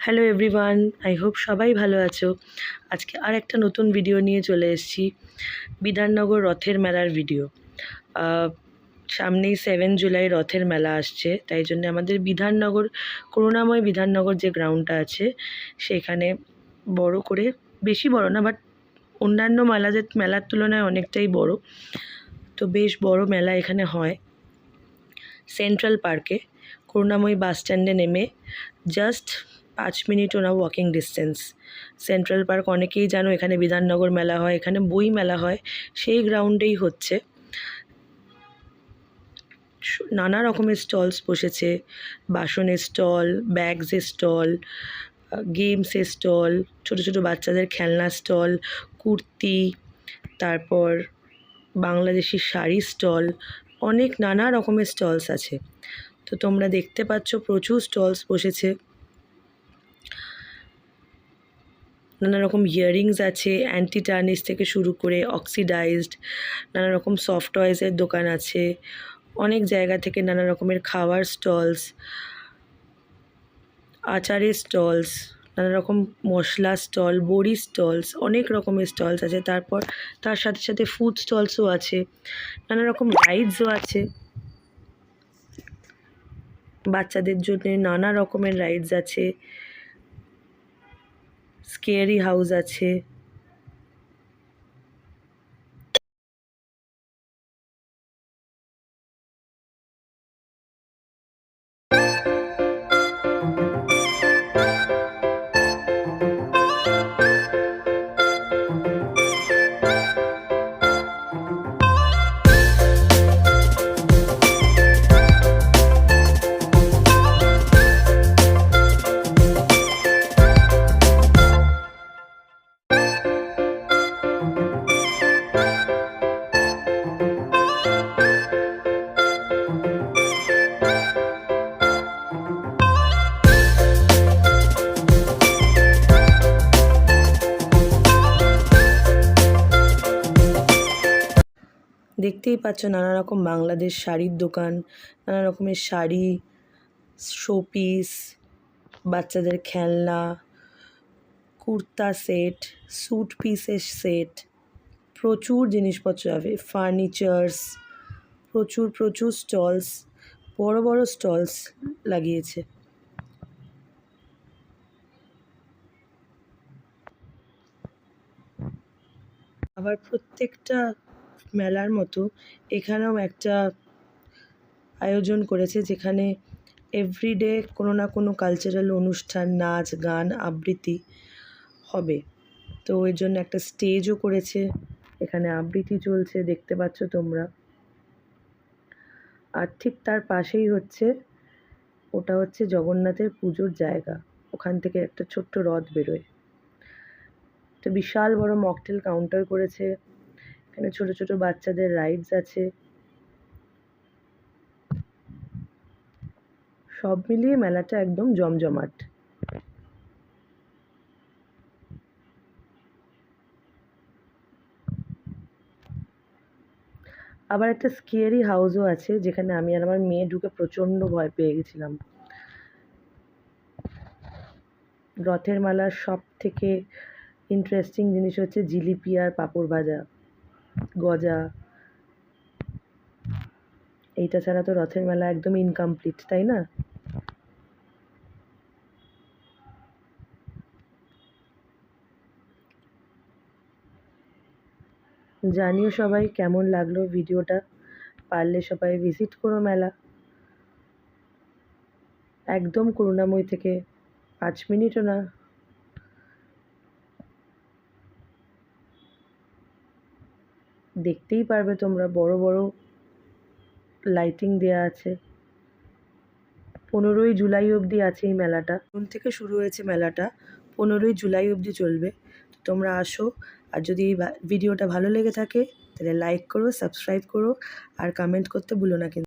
Hello everyone, I hope সবাই ভালো আছো। আজকে আর একটা নতুন ভিডিও নিয়ে চলে এসেছি, বিধাননগর রথের মেলার ভিডিও। সামনেই 7 জুলাই রথের মেলা আসছে, তাই জন্য আমাদের বিধাননগর, করুণাময় বিধাননগর যে গ্রাউন্ডটা আছে সেখানে বড় করে, বেশি বড় না বাট অন্যান্য মেলার তুলনায় অনেকটাই বড়, তো বেশ বড় মেলা এখানে হয় সেন্ট্রাল পার্কে। করুণাময়ী বাস স্ট্যান্ডে নেমে জাস্ট 5 মিনিটও না ওয়াকিং ডিস্টেন্স সেন্ট্রাল পার্ক। অনেকেই জানো এখানে বিধাননগর মেলা হয়, এখানে বই মেলা হয়, সেই গ্রাউন্ডেই হচ্ছে। নানা রকমের স্টলস বসেছে, বাসনের স্টল, ব্যাগসের স্টল, গেমসের স্টল, ছোটো ছোটো বাচ্চাদের খেলনা স্টল, কুর্তি, তারপর বাংলাদেশি শাড়ির স্টল, অনেক নানা রকমের স্টলস আছে। তো তোমরা দেখতে পাচ্ছ প্রচুর স্টলস বসেছে। নানা রকম ইয়াররিংস আছে, অ্যান্টি টার্নিশ থেকে শুরু করে অক্সিডাইজড, নানা রকম সফট টয়েসের দোকান আছে, অনেক জায়গা থেকে নানা রকমের খাওয়ার স্টলস, আচারের স্টলস, নানা রকম মশলা স্টল, বড়ি স্টলস, অনেক রকমের স্টলস আছে। তারপর তার সাথে সাথে ফুড স্টলসও আছে, নানা রকম রাইডসও আছে। বাচ্চাদের জন্য নানা রকমের রাইডস আছে, স্কেয়ারি হাউস আছে। দেখতেই পাচ্ছ নানা রকম বাংলাদেশ শাড়ির দোকান, নানা রকমের শাড়ি, শোপিস, বাচ্চাদের খেলনা, কুর্তা সেট, স্যুট পিসের সেট, প্রচুর জিনিসপত্র হবে, ফার্নিচার্স, প্রচুর প্রচুর স্টলস, বড় বড় স্টলস লাগিয়েছে। আবার প্রত্যেকটা মেলার মতো এখানেও একটা আয়োজন করেছে, যেখানে এভরিডে কোনো না কোনো কালচারাল অনুষ্ঠান, নাচ গান আবৃত্তি হবে। তো এর জন্য একটা স্টেজও করেছে, এখানে আবৃত্তি চলছে, দেখতে পাচ্ছ তোমরা। আর ঠিক তার পাশেই ওটা হচ্ছে জগন্নাথের পুজোর জায়গা, ওখান থেকে একটা ছোট্ট রথ বেরোয়। তো বিশাল বড় মকটেল কাউন্টার করেছে, এখানে ছোট ছোট বাচ্চাদের রাইডস আছে। সব মিলিয়ে মেলাটা একদম জমজমাট। আবার একটা স্কেয়ারি হাউসও আছে, যেখানে আমি আর আমার মেয়ে ঢুকে প্রচণ্ড ভয় পেয়ে গেছিলাম। রথের মেলার সব থেকে ইন্টারেস্টিং জিনিস হচ্ছে জিলিপি আর পাঁপড় ভাজা, গজা। এইটা ছাড়া তো রথের মেলা একদম ইনকমপ্লিট, তাই না? জানিও সবাই কেমন লাগলো ভিডিওটা, পারলে সবাই ভিজিট করো মেলা। একদম করুণাময়ী থেকে 5 মিনিটও না। দেখতেই পারবে তোমরা, বড় বড় লাইটিং দেয়া আছে। 15ই জুলাই অবধি আছে এই মেলাটা। জুন থেকে শুরু হয়েছে মেলাটা, 15ই জুলাই অবধি চলবে। তো তোমরা আসো, আর যদি এই ভিডিওটা ভালো লেগে থাকে তাহলে লাইক করো, সাবস্ক্রাইব করো, আর কমেন্ট করতে ভুলো না কিন্তু।